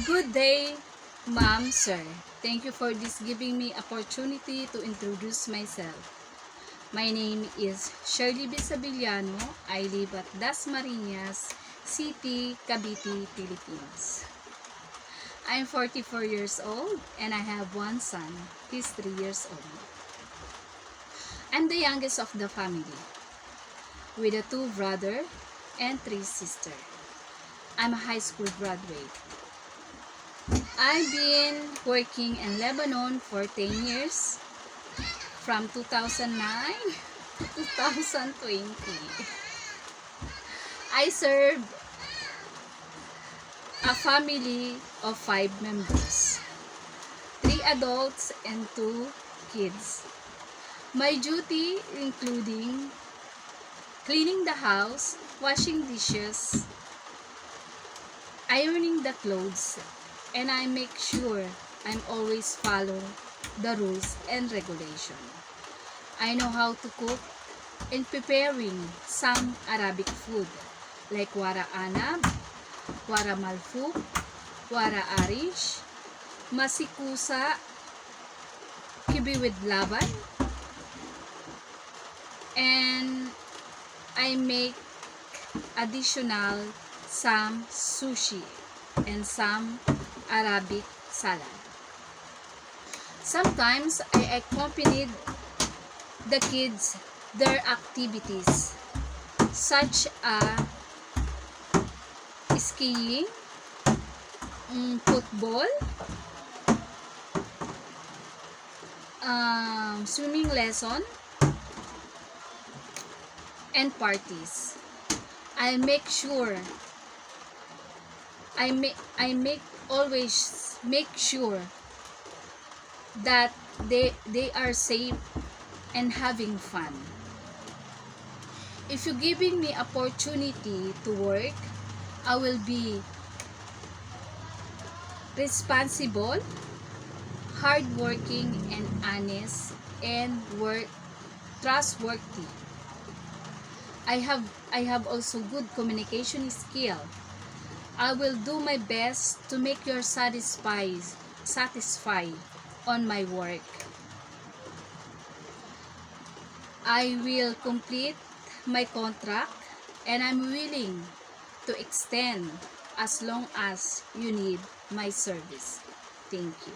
Good day, ma'am, sir. Thank you for this giving me opportunity to introduce myself. My name is Shirley Bisabiliano. I live at Dasmariñas City, Cavite, Philippines. I'm 44 years old and I have one son. He's 3 years old. I'm the youngest of the family with a 2 brothers and 3 sisters. I'm a high school graduate. I've been working in Lebanon for 10 years from 2009 to 2020. I serve a family of 5 members, 3 adults and 2 kids. My duty including cleaning the house, washing dishes, ironing the clothes, and I make sure I'm always follow the rules and regulation. I know how to cook and preparing some Arabic food like wara anab, wara malfuk, wara arish, masikusa, kibi with laban, and I make additional some sushi and some Arabic salad. Sometimes I accompanied the kids their activities such as skiing, football, swimming lesson, and parties. I make sure always make sure that they are safe and having fun. If you're giving me opportunity to work, I will be responsible, hardworking, and honest, and trustworthy. I have also good communication skill. I will do my best to make you satisfied on my work. I will complete my contract and I'm willing to extend as long as you need my service. Thank you.